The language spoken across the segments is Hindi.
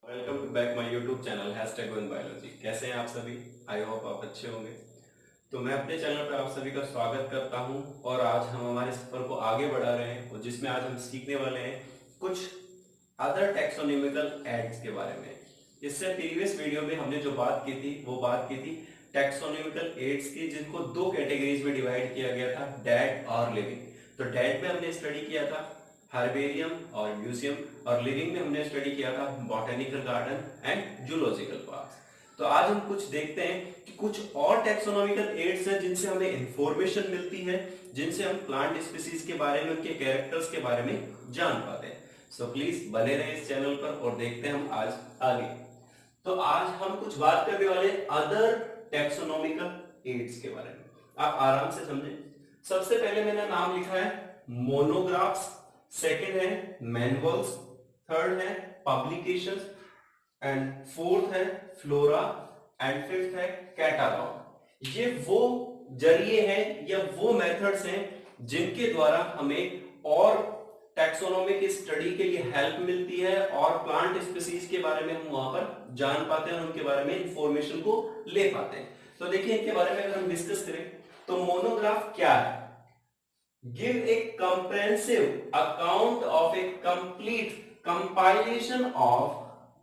Welcome to back my YouTube channel #one biology. कैसे हैं आप सभी? आई होप आप अच्छे होंगे। तो मैं अपने चैनल पर आप सभी का स्वागत करता हूं और आज हम हमारे सफर को आगे बढ़ा रहे हैं और जिसमें आज हम सीखने वाले हैं कुछ अदर टैक्सोनॉमिकल एड्स के बारे में। इससे प्रीवियस वीडियो में हमने जो बात की थी वो बात की थी टैक्सोनॉमिकल एड्स की, जिनको दो कैटेगरीज में डिवाइड किया गया था, डेड और लिविंग। तो डेड में हमने स्टडी किया था हर्बेरियम और म्यूजियम, और लिविंग में हमने स्टडी किया था botanical garden and zoological parks. तो आज हम कुछ देखते हैं कि कुछ और टैक्सोनॉमिकल एड्स हैं जिनसे हमें इंफॉर्मेशन मिलती है, जिनसे हम प्लांट स्पीसीज के बारे में, उनके कैरेक्टर्स के बारे में जान पाते हैं। सो प्लीज बने रहे इस चैनल पर और देखते हैं हम आज आगे। तो आज हम कुछ बात करने वाले अदर टैक्सोनॉमिकल एड्स के बारे में। आप आराम से समझें। सबसे पहले मैंने नाम लिखा है मोनोग्राफ्स, सेकंड है मैनुअल्स, थर्ड है पब्लिकेशंस एंड फोर्थ है फ्लोरा एंड फिफ्थ है कैटालॉग। ये वो जरिए हैं या वो मेथड्स हैं जिनके द्वारा हमें और टैक्सोनॉमिक स्टडी के लिए हेल्प मिलती है और प्लांट स्पीसीज के बारे में हम वहां पर जान पाते हैं और उनके बारे में इंफॉर्मेशन को ले पाते हैं। तो देखिए इनके बारे में अगर हम डिस्कस करें तो मोनोग्राफ क्या है? Give a comprehensive account of a complete compilation of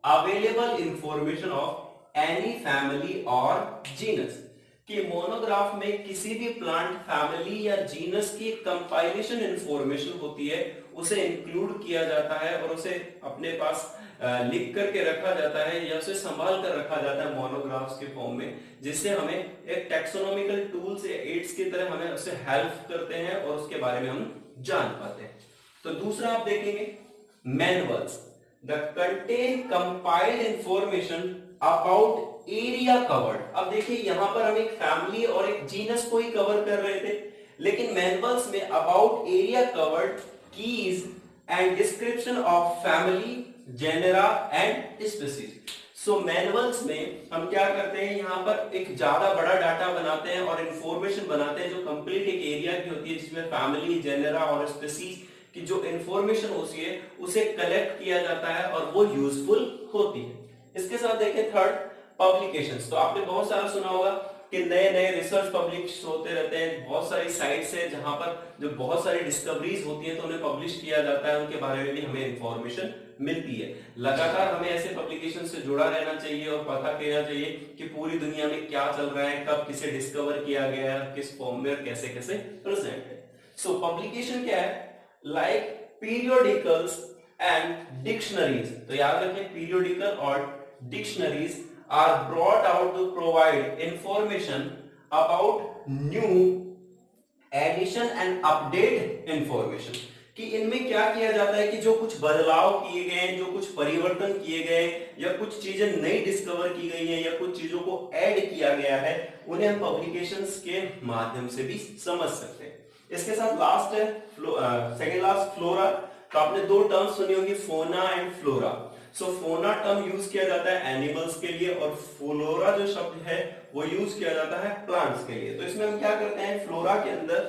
available information of any family or genus। कि मोनोग्राफ में किसी भी प्लांट फैमिली या जीनस की कंपाइलेशन इंफॉर्मेशन होती है, उसे इंक्लूड किया जाता है और उसे अपने पास लिख करके रखा जाता है या उसे संभाल कर रखा जाता है मोनोग्राफ्स के फॉर्म में, जिससे हमें एक टैक्सोनॉमिकल टूल्स या एड्स की तरह हमें उससे हेल्प करते हैं और उसके बारे में हम जान पाते हैं। तो दूसरा आप देखेंगे manuals, the contain compiled information about area covered. अब देखिए यहां पर हम एक फैमिली और एक जीनस को ही कवर कर रहे थे, लेकिन मैनुअल्स में about area covered, keys and description of family, genera and species. So manuals में हम क्या करते हैं, यहां पर एक ज्यादा बड़ा डाटा बनाते हैं और इंफॉर्मेशन बनाते हैं जो कंप्लीट एक एरिया की होती है, जिसमें फैमिली, जेनेरा और स्पीसीज की जो इंफॉर्मेशन होती है उसे कलेक्ट किया जाता है और वो यूजफुल होती है। इसके साथ देखें थर्ड पब्लिकेशंस। तो आपने बहुत सारा सुना होगा कि नए नए रिसर्च पब्लिश होते रहते हैं, बहुत सारी साइट्स है जहां पर जो बहुत सारी डिस्कवरीज होती है तो उन्हें पब्लिश किया जाता है, उनके बारे में भी हमें इंफॉर्मेशन मिलती है। लगातार हमें ऐसे पब्लिकेशन से जुड़ा रहना चाहिए और पता करना चाहिए कि पूरी दुनिया में क्या चल रहा है, कब किसे डिस्कवर किया गया है, किस फॉर्म में और कैसे कैसे प्रेजेंट है। सो पब्लिकेशन क्या है? Like periodicals and dictionaries. तो याद रखें पीरियोडिकल और dictionaries are brought out to provide information about new addition and update information। कि इनमें क्या किया जाता है कि जो कुछ बदलाव किए गए हैं, जो कुछ परिवर्तन किए गए या कुछ चीजें नई डिस्कवर की गई हैं या कुछ चीजों को ऐड किया गया है, उन्हें हम पब्लिकेशंस के माध्यम से भी समझ सकते हैं। इसके साथ लास्ट है सेकंड लास्ट फ्लोरा। तो आपने दो टर्म्स सुनी होंगी, फोना एंड फ्लोरा। सो फोना टर्म यूज किया जाता है एनिमल्स के लिए और फ्लोरा जो शब्द है वो यूज किया जाता है प्लांट्स के लिए। तो इसमें हम क्या करते हैं, फ्लोरा के अंदर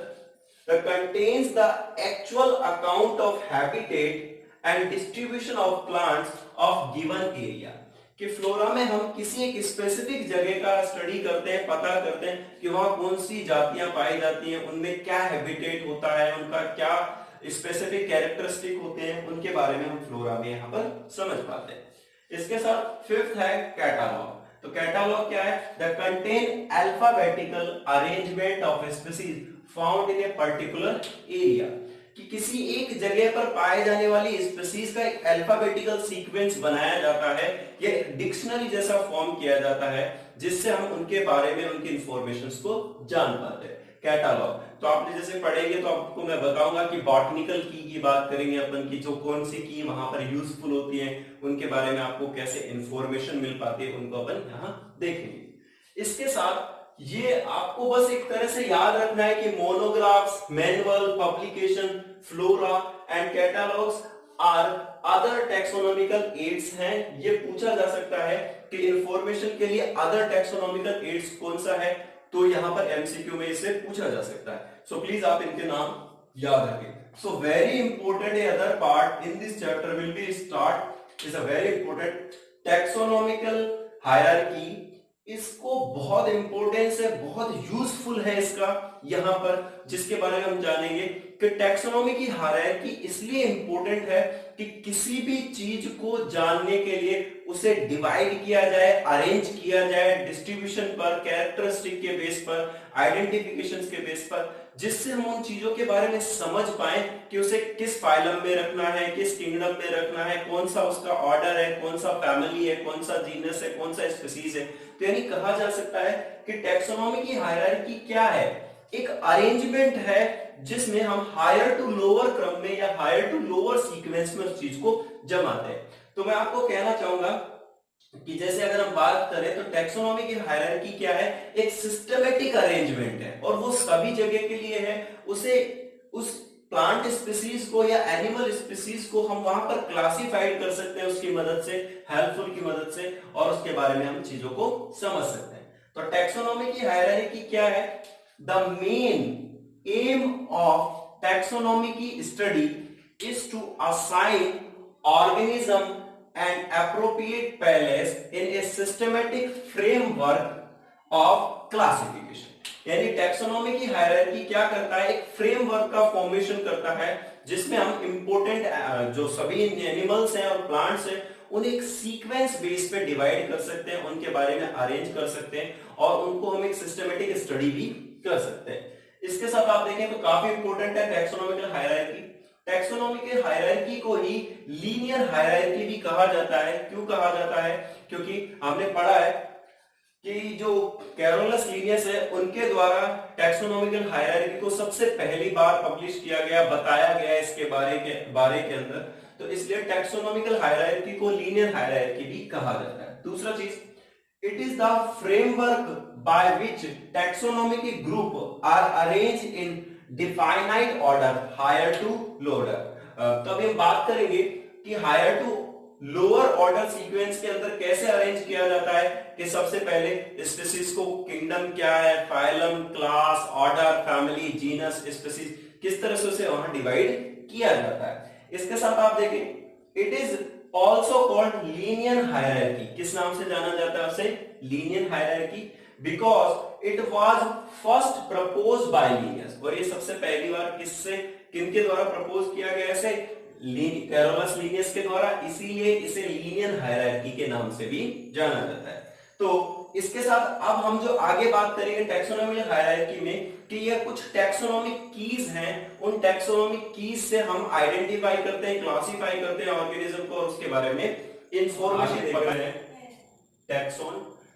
the contains the actual account of habitat and distribution of plants of given area. कि फ्लोरा में हम किसी एक स्पेसिफिक जगह का स्टडी करते हैं, पता करते हैं कि वहां कौन सी जातियां पाई जाती हैं, उनमें क्या हैबिटेट होता है, उनका क्या स्पेसिफिक कैरेक्टरिस्टिक होते हैं, उनके बारे में हम फ्लोरा में यहां पर समझ पाते हैं। इसके साथ फिफ्थ है कैटालॉग। तो कैटालॉग क्या है? The contain alphabetical arrangement of species found in a particular area. कि किसी एक जगह पर पाए जाने वाली स्पीसीज का एक अल्फाबेटिकल सीक्वेंस बनाया जाता है, ये डिक्शनरी जैसा फॉर्म किया जाता है, जिससे हम उनके बारे में उनकी इंफॉर्मेशंस को जान पाते हैं। कैटालॉग तो आपने जैसे पढ़ेंगे तो आपको मैं बताऊंगा कि बॉटनिकल की बात करेंगे अपन की, जो कौन सी की वहां पर यूजफुल होती है, उनके बारे में आपको कैसे इंफॉर्मेशन मिल पाती है, उनको अपन यहां देखेंगे। इसके साथ ये आपको बस एक तरह से याद रखना है कि monographs, manual, publication, flora and catalogues are other taxonomical aids हैं। ये पूछा जा सकता है कि इंफॉर्मेशन के लिए अदर टैक्सोनॉमिकल एड्स कौन सा है, तो यहां पर एमसीक्यू में इसे पूछा जा सकता है। सो प्लीज आप इनके नाम याद रखें। So very important other part in this chapter will be start is a very important taxonomical hierarchy, इसको बहुत इंपॉर्टेंस है, बहुत यूजफुल है इसका यहां पर, जिसके बारे में हम जानेंगे कि टैक्सोनॉमी की हायरार्की इसलिए इंपॉर्टेंट है कि किसी भी चीज को जानने के लिए उसे डिवाइड किया जाए, अरेंज किया जाए डिस्ट्रीब्यूशन पर, कैरेक्टरिस्टिक के बेस पर, आइडेंटिफिकेशन के बेस पर, जिससे हम उन चीजों के बारे में समझ पाए कि उसे किस फाइलम में रखना है, किस किंगडम में रखना है, कौन सा उसका ऑर्डर है, कौन सा फैमिली है, कौन सा जीनस है, कौन सा स्पीसीज है। तो यानी कहा जा सकता है कि टैक्सोनॉमी की हायरार्की क्या है, एक अरेंजमेंट है जिसमें हम हायर टू लोअर क्रम में या हायर टू लोअर सीक्वेंस में उस चीज को जमाते हैं। तो मैं आपको कहना चाहूंगा कि जैसे अगर हम बात करें तो टैक्सोनॉमी की हायरार्की क्या है, एक सिस्टमेटिक अरेंजमेंट है और वो सभी जगह के लिए है। उसे उस प्लांट स्पीसीज को या एनिमल स्पीसीज को हम वहां पर क्लासिफाइड कर सकते हैं उसकी मदद से, हेल्पफुल की मदद से, और उसके बारे में हम चीजों को समझ सकते हैं। तो टैक्सोनॉमी की हायरार्की क्या है, the main aim of taxonomy की study is to assign organism and appropriate place in a systematic framework of classification। यानी टैक्सोनॉमी की हायरार्की क्या करता है, एक फ्रेमवर्क का फॉर्मेशन करता है जिसमें हम इंपॉर्टेंट जो सभी एनिमल्स हैं और प्लांट्स हैं उन्हें एक सीक्वेंस बेस पे डिवाइड कर सकते हैं, उनके बारे में अरेंज कर सकते हैं और उनको हम एक सिस्टमेटिक स्टडी भी कर सकते हैं। इसके साथ आप देखें तो काफी इंपॉर्टेंट है टैक्सोनॉमिकल हायरार्की। टैक्सोनॉमी के हायरार्की को ही लीनियर हायरार्की भी कहा जाता है। क्यों कहा जाता है, क्योंकि हमने पढ़ा है कि जो कैरोलस लीनियस है उनके द्वारा टैक्सोनॉमिकल हायरार्की को सबसे पहली बार पब्लिश किया गया, बताया गया इसके बारे के अंदर, तो इसलिए टैक्सोनॉमिकल हायरार्की को लीनियर हायरार्की भी कहा जाता है। दूसरा चीज, it is the framework by which taxonomic group are arrange in definite order higher to lower. तो अभी हम बात करेंगे कि higher to lower order sequence के अंदर कैसे अरेंज किया जाता है कि सबसे पहले स्पीसीज को किंगडम क्या है, phylum, class, order, family, genus, species, किस तरह से उसे वहां डिवाइड किया जाता है। इसके साथ आप देखें, it is also called linear hierarchy. किस नाम से जाना जाता है उसे, linear hierarchy, because it was first propose by Linnaeus. और ये सबसे पहली बार किससे, किनके द्वारा प्रपोज किया गया, ऐसे कैरोलस लीनियस के द्वारा, इसीलिए इसे लीनियर हायरार्की के नाम से भी जाना जाता है। तो इसके साथ अब हम जो आगे बात करेंगे टैक्सोनॉमिकल हायरार्की में कि ये कुछ टैक्सोनॉमिक कीज हैं, उन टैक्सोनॉमिक कीज से हम आइडेंटिफाई करते हैं, क्लासिफाई करते हैं ऑर्गेनिज्म को और उसके बारे में इंफॉर्मेशन देते हैं। टैक्सोन,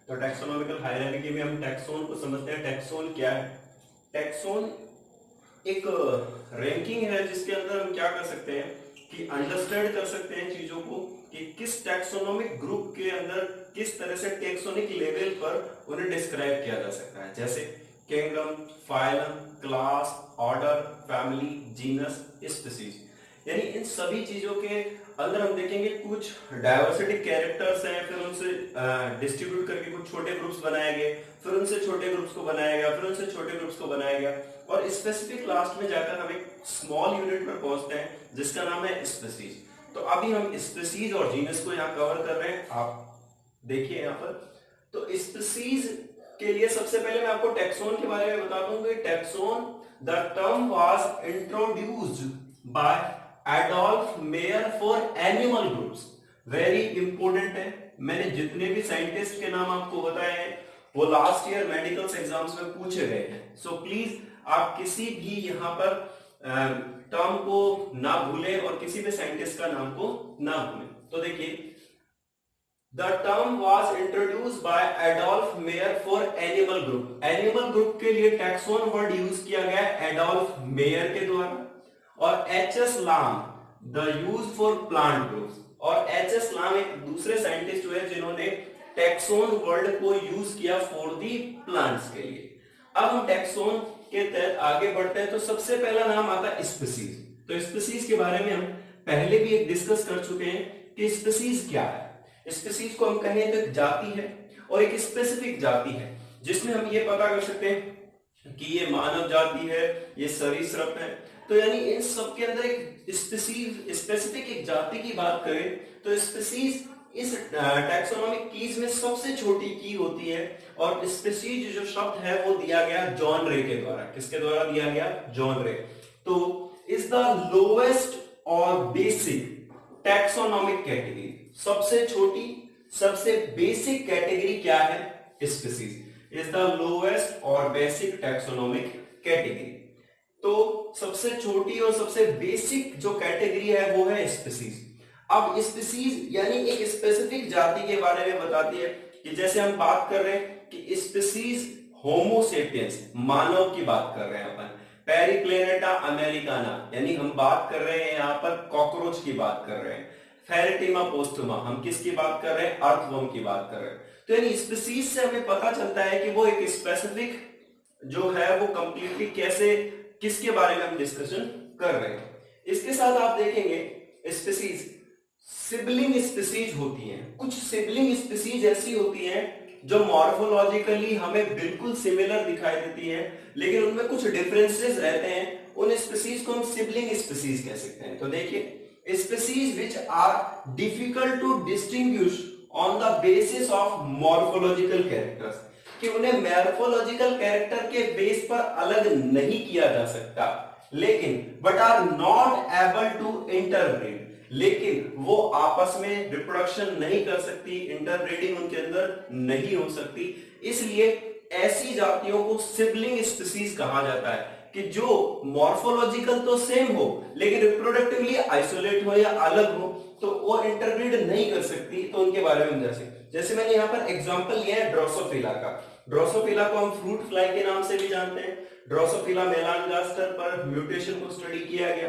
तो टैक्सोनॉमिकल हायरार्की में हम टैक्सोन को समझते हैं। टैक्सोन क्या है, टैक्सोन एक रैंकिंग है जिसके अंदर हम क्या कर सकते हैं कि अंडरस्टैंड कर सकते हैं चीजों को कि किस टैक्सोनॉमिक ग्रुप के अंदर किस तरह से टैक्सोनिक लेवल पर उन्हें डिस्क्राइब किया जा सकता है, जैसे kingdom, phylum, class, order, family, genus, species. यानी इन सभी चीजों के अंदर हम देखेंगे कुछ डायवर्सिटी कैरेक्टर्स हैं, फिर उनसे डिस्ट्रीब्यूट करके कुछ छोटे ग्रुप्स बनाए गए, फिर उनसे छोटे ग्रुप्स को बनाया गया, फिर उनसे छोटे ग्रुप्स को बनाया गया, और स्पेसिफिक लास्ट में जाकर हम एक स्मॉल यूनिट पर पहुंचते हैं जिसका नाम है स्पीसीज। तो अभी हम स्पीसीज और जीनस को यहाँ कवर कर रहे हैं, आप देखिए यहाँ पर। तो स्पीसीज के लिए सबसे पहले मैं आपको टैक्सोन के बारे में बता दूं कि taxon, the term was introduced by Adolf mayor for animal groups. Very important है, मैंने जितने भी साइंटिस्ट के नाम आपको बताए हैं वो लास्ट ईयर मेडिकल एग्जाम्स में पूछे गए हैं। सो प्लीज आप किसी भी यहाँ पर टर्म को ना भूलें और किसी भी साइंटिस्ट का नाम को ना भूलें। तो देखिए, the term was introduced by Adolf mayor for animal group. Animal group के लिए टैक्सोन वर्ड यूज किया गया एडोल्फ मेयर के द्वारा, और एच.एस. लाम the use for plant groups. और एच.एस. लाम एक दूसरे साइंटिस्ट हुए जिन्होंने टैक्सोन वर्ड को यूज किया फॉर दी प्लांट्स के लिए। अब हम टैक्सोन के तहत आगे बढ़ते हैं। तो सबसे पहला नाम आता है स्पीसीज। तो स्पीसीज के बारे में हम पहले भी एक डिस्कस कर चुके हैं कि स्पीसीज क्या है। स्पीसीज को हम कहें तो एक जाति है और एक स्पेसिफिक जाति है, जिसमें हम ये पता कर सकते हैं कि ये मानव जाति है, ये सरीसृप है। तो यानी इन सब के अंदर एक स्पेसिफिक एक जाति की बात करें तो स्पीसीज इस टैक्सोनॉमिक कीज में सबसे छोटी की होती है और स्पीसीज जो शब्द है वो दिया गया जॉन रे के द्वारा। किसके द्वारा दिया गया? जॉन रे। तो इज द लोएस्ट और बेसिक टैक्सोनॉमिक कैटेगरी, सबसे छोटी सबसे बेसिक कैटेगरी क्या है? स्पीसीज इज द लोएस्ट और बेसिक टैक्सोनॉमिक कैटेगरी। तो सबसे छोटी और सबसे बेसिक जो कैटेगरी है वो है स्पीसीज। अब स्पीसीज यानी एक स्पेसिफिक जाति के बारे में बताती है कि जैसे हम बात कर रहे हैं कि स्पीसीज होमोसेपियंस, मानव की बात कर रहे हैं अपन, पेरिप्लेनेटा अमेरिकाना यानी हम बात कर रहे हैं यहाँ पर कॉकरोच की बात कर रहे हैं, फेरेटिमा पोस्टुमा हम किसकी बात कर रहे हैं? अर्थवर्म की बात कर रहे हैं। तो यानी स्पीसीज से हमें पता चलता है कि वो एक स्पेसिफिक जो है वो कंप्लीटली कैसे, किसके बारे में हम डिस्कशन कर रहे हैं। इसके साथ आप देखेंगे स्पीसीज सिबलिंग स्पीसीज होती हैं। कुछ सिबलिंग स्पीसीज ऐसी होती हैं जो मॉर्फोलॉजिकली हमें बिल्कुल सिमिलर दिखाई देती है लेकिन उनमें कुछ डिफरेंसेस रहते हैं। उन स्पीसीज को हम सिबलिंग स्पीसीज कह सकते हैं। तो देखिए species which are difficult to distinguish on the basis of morphological characters, कि उन्हें मॉर्फोलॉजिकल कैरेक्टर के बेस पर अलग नहीं किया जा सकता, लेकिन but are not able to interbreed, लेकिन वो आपस में रिप्रोडक्शन नहीं कर सकती, इंटरब्रीडिंग उनके अंदर नहीं हो सकती। इसलिए ऐसी जातियों को सिबलिंग स्पीसीज कहा जाता है कि जो मॉर्फोलॉजिकल तो सेम हो लेकिन रिप्रोडक्टिवली आइसोलेट हो या अलग हो, तो वो इंटरब्रीड नहीं कर सकती। तो उनके बारे में जैसे मैंने यहाँ पर एग्जांपल लिया है ड्रोसोफिला का। ड्रोसोफिला को हम फ्रूट फ्लाई के नाम से भी जानते हैं। ड्रोसोफिला मेलानगास्टर पर म्यूटेशन को स्टडी किया गया।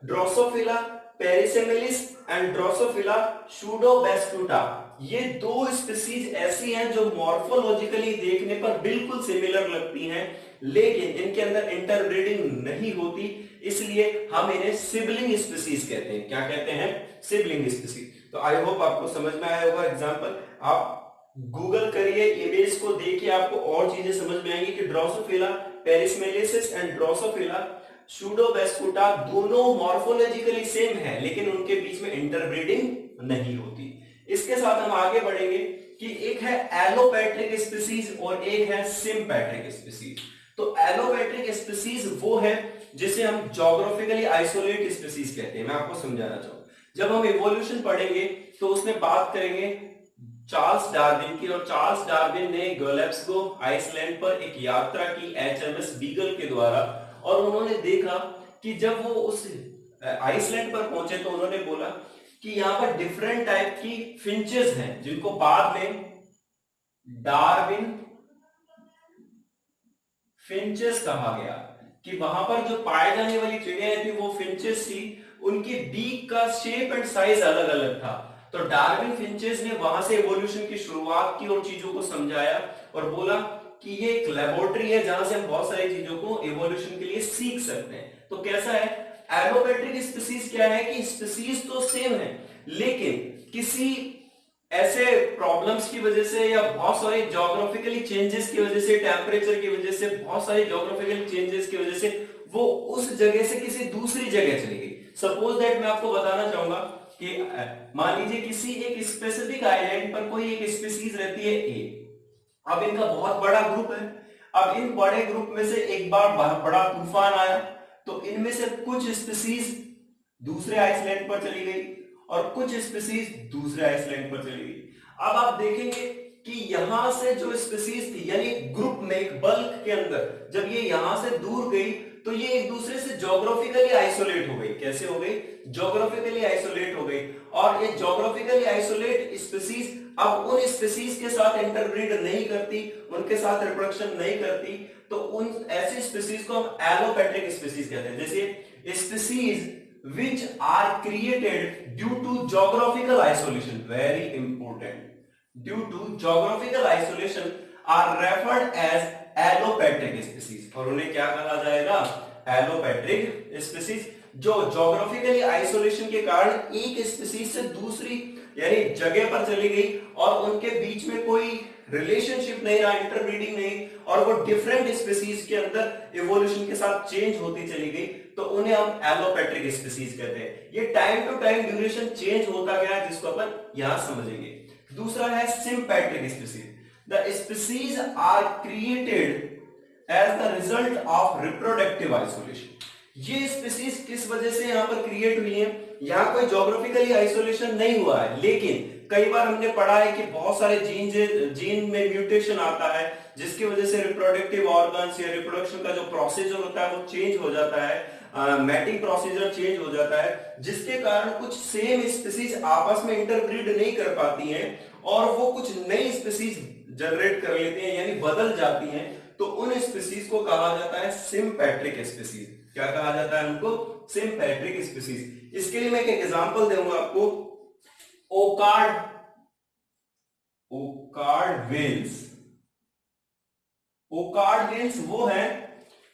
ड्रोसोफिला पेरिसेमेलिस एंड ड्रोसोफिला सूडोबैस्टुटा, ये दो स्पीसीज ऐसी हैं जो मॉर्फोलॉजिकली देखने पर बिल्कुल सिमिलर लगती हैं लेकिन इनके अंदर इंटरब्रीडिंग नहीं होती, इसलिए हम इन्हें सिबलिंग स्पीसीज कहते हैं। क्या कहते हैं? Sibling species. तो आई होप आपको समझ में आया होगा। एग्जांपल आप गूगल करिए, इमेज को देखिए, आपको और चीजें समझ में आएंगी कि ड्रोसोफिला पेरिसेमेलिस एंड ड्रोसोफिला सूडोबैस्टुटा दोनों मॉर्फोलॉजिकली सेम है लेकिन उनके बीच में इंटरब्रीडिंग नहीं होती। इसके साथ हम आगे बढ़ेंगे कि एक है एलोपैट्रिक स्पीसीज और एक है सिम्पैट्रिक स्पीसीज। तो एलोपैट्रिक स्पीसीज वो है जिसे हम ज्योग्राफिकली आइसोलेट स्पीसीज कहते हैं। मैं आपको समझाना चाहूंगा। जब हम इवोल्यूशन पढ़ेंगे तो उसमें बात करेंगे चार्ल्स डार्विन की, और चार्ल्स डार्विन ने गैलेप्गो आइसलैंड पर एक यात्रा की HMS बीगल के द्वारा, और उन्होंने देखा कि जब वो उस आइसलैंड पर पहुंचे तो उन्होंने बोला कि यहाँ पर डिफरेंट टाइप की फिंचेस हैं जिनको बाद में डार्विन फिंचेस कहा गया, कि वहां पर जो पाए जाने वाली चिड़ियां थी वो फिंचेस थी, उनकी बीक का शेप एंड साइज अलग अलग था। तो डार्विन फिंचेस ने वहां से इवोल्यूशन की शुरुआत की और चीजों को समझाया और बोला कि ये एक लेबोरेटरी है जहां से हम बहुत सारी चीजों को इवोल्यूशन के लिए सीख सकते हैं। तो कैसा है एलोपैट्रिक स्पीसीज? क्या है कि स्पीसीज तो सेम है लेकिन किसी ऐसे प्रॉब्लम्स की वजह से या बहुत सारे ज्योग्राफिकली चेंजेस की वजह से, टेम्परेचर की वजह से, बहुत सारे ज्योग्राफिकल चेंजेस की वजह से वो उस जगह से किसी दूसरी जगह चली गई। सपोज दैट मैं आपको बताना चाहूंगा कि मान लीजिए किसी एक स्पेसिफिक आइलैंड पर कोई एक स्पीसीज रहती है ए। अब इनका बहुत बड़ा ग्रुप है। अब इन बड़े ग्रुप में से एक बार बड़ा तूफान आया तो इनमें से कुछ स्पीसीज दूसरे आइसलैंड पर चली गई और कुछ स्पीसीज दूसरे आइसलैंड पर चली गई। अब आप देखेंगे कि यहां से जो स्पीसीज थी यानी ग्रुप में एक बल्क के अंदर जब ये यहां से दूर गई तो ये एक दूसरे से ज्योग्राफिकली आइसोलेट हो गई। कैसे हो गई? ज्योग्राफिकली आइसोलेट हो गई। और ये ज्योग्राफिकली आइसोलेट स्पीसीज अब उन स्पीसीज के साथ इंटरब्रीड नहीं करती, उनके साथ रिप्रोडक्शन नहीं करती, तो उन ऐसी स्पीसीज को हम एलोपैट्रिक स्पीसीज कहते हैं। जैसे species which are created due to geographical isolation, very important, due to geographical isolation are referred as allopathic species। और उन्हें क्या कहा जाएगा? Allopatric species. जो ज्योग्राफिकली आइसोलेशन के कारण एक स्पीसीज से दूसरी यानी जगह पर चली गई और उनके बीच में कोई रिलेशनशिप नहीं रहा, इंटरब्रीडिंग नहीं, और वो डिफरेंट स्पीसीज के अंदर इवोल्यूशन के साथ चेंज होती चली गई, तो उन्हें हम एलोपेट्रिक स्पीसीज कहते हैं। ये time to time duration change होता गया है, जिसको अपन यहां समझेंगे। दूसरा है sympatric species. The species are created as the result of reproductive isolation. ये स्पीसीज किस वजह से यहां पर क्रिएट हुई है? यहां कोई ज्योग्राफिकली आइसोलेशन नहीं हुआ है, लेकिन कई बार हमने पढ़ा है कि बहुत सारे जीन में म्यूटेशन आता है, जिसकी वजह से रिप्रोडक्टिव ऑर्गन्स या रिप्रोडक्शन का जो प्रोसीजर होता है वो चेंज हो जाता है, मैटिंग प्रोसीजर चेंज हो जाता है, जिसके कारण कुछ सेम स्पीसीज आपस में इंटरब्रीड नहीं कर पाती हैं और वो कुछ नई स्पीसीज जनरेट कर लेते हैं, यानी बदल जाती हैं। तो उन स्पीसीज को कहा जाता है सिम्पैट्रिक स्पीसीज। क्या कहा जाता है उनको? Sympatric species. इसके लिए मैं एक एग्जांपल दूंगा आपको। ओकार्ड वेल्स। ओकार्ड वेल्स वो है,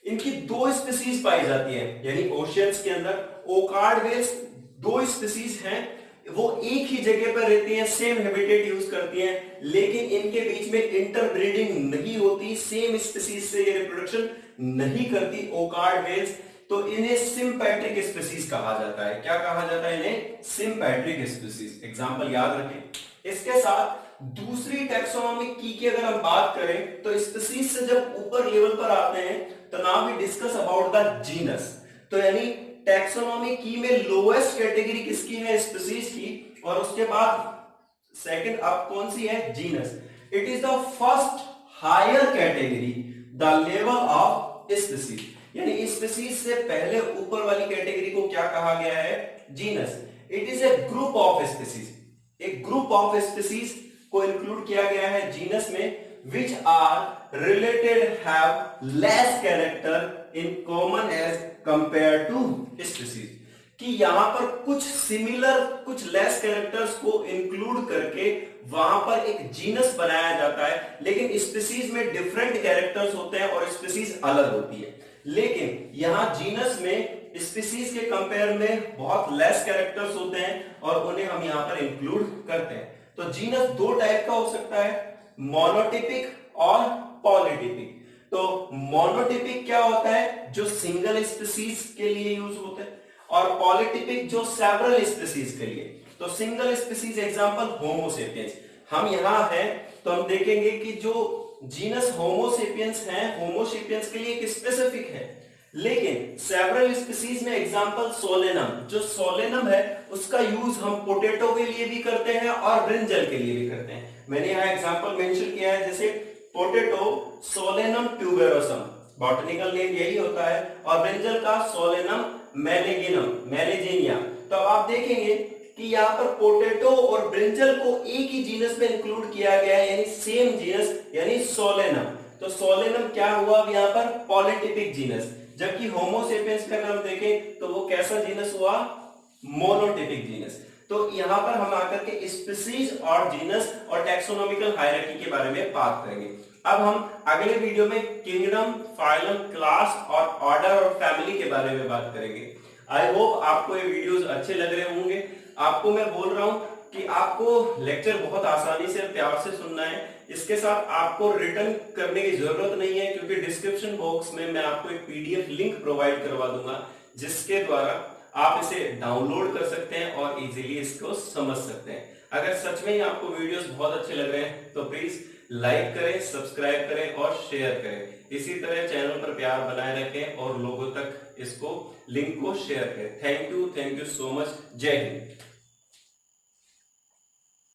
इनकी दो स्पीसीज पाई जाती है, यानी ओशियंस के अंदर ओकार्ड वेल्स दो स्पीसीज हैं। वो एक ही जगह पर रहती हैं, सेम हैबिटेट यूज करती हैं, लेकिन इनके बीच में इंटरब्रीडिंग नहीं होती, सेम स्पीसीज से ये रिप्रोडक्शन नहीं करती ओकार्ड वेल्स। तो इन्हें सिम्पैट्रिक स्पीसीज कहा जाता है। क्या कहा जाता है इन्हें? Sympatric species. एग्जांपल याद रखें। इसके साथ दूसरी टैक्सोनॉमिक की अगर हम बात करें तो स्पीसीज से जब ऊपर लेवल पर आते हैं तो now we discuss about the genus. तो यानी टैक्सोनॉमिक की में लोएस्ट कैटेगरी किसकी है? स्पीसीज की, और उसके बाद सेकंड अब कौन सी है? Genus. It is the first higher category the level of species, यानी स्पीसीज से पहले ऊपर वाली कैटेगरी को क्या कहा गया है? Genus. It is a group of species. एक ग्रुप ऑफ स्पीसीज को इंक्लूड किया गया है जीनस में, which are related have less character in common as compared to species। कि यहां पर कुछ सिमिलर कुछ लेस कैरेक्टर्स को इंक्लूड करके वहां पर एक जीनस बनाया जाता है, लेकिन स्पीसीज में डिफरेंट कैरेक्टर्स होते हैं और स्पीसीज अलग होती है। लेकिन यहां जीनस में स्पीसीज के कंपेयर में बहुत लेस कैरेक्टर्स होते हैं और उन्हें हम यहां पर इंक्लूड करते हैं। तो जीनस दो टाइप का हो सकता है, मोनोटिपिक और पॉलीटिपिक। तो मोनोटिपिक क्या होता है? जो सिंगल स्पीसीज के लिए यूज होता है, और पॉलीटिपिक जो सेवरल स्पीसीज के लिए। तो सिंगल स्पीसीज एग्जांपल होमोसेपियंस। हम यहां हैं तो हम देखेंगे कि जो जीनस होमोसेपियंस है, होमोसेपियंस के लिए एक स्पेसिफिक है, लेकिन सेवरल स्पीसीज में एग्जांपल सोलेनम। जो सोलेनम है उसका यूज हम पोटैटो के लिए भी करते हैं और ब्रिंजल के लिए भी करते हैं। मैंने यहाँ एग्जांपल मेंशन किया है, जैसे potato Solanum tuberosum, botanical name यही होता है, और ब्रिंजल का सोलेनम मैलेजिनिया। तो आप देखेंगे कि यहाँ पर पोटैटो और ब्रिंजल को एक ही जीनस में इंक्लूड किया गया है, यानी सेम जीनस, यानी सोलेनम। तो सोलेनम क्या हुआ अब यहाँ पर? Polytypic genus. जबकि होमोसेपियंस में अगर हम देखें तो वो कैसा जीनस हुआ? Monotypic genus. तो यहां पर हम आकर के स्पीसीज और जीनस और टैक्सोनॉमिकल हायरार्की के बारे में बात करेंगे। अब हम अगले वीडियो में किंगडम, फाइलम, क्लास और ऑर्डर और फैमिली के बारे में बात करेंगे। आई होप आपको ये वीडियोस अच्छे लग रहे होंगे। आपको मैं बोल रहा हूं कि आपको लेक्चर बहुत आसानी से प्यार से सुनना है। इसके साथ आपको रिटर्न करने की जरूरत नहीं है, क्योंकि डिस्क्रिप्शन बॉक्स में मैं आपको एक पीडीएफ लिंक प्रोवाइड करवा दूंगा, जिसके द्वारा आप इसे डाउनलोड कर सकते हैं और इजीली इसको समझ सकते हैं। अगर सच में ही आपको वीडियोस बहुत अच्छे लग रहे हैं तो प्लीज लाइक करें, सब्सक्राइब करें और शेयर करें। इसी तरह चैनल पर प्यार बनाए रखें और लोगों तक इसको लिंक को शेयर करें। Thank you so much. जय हिंद।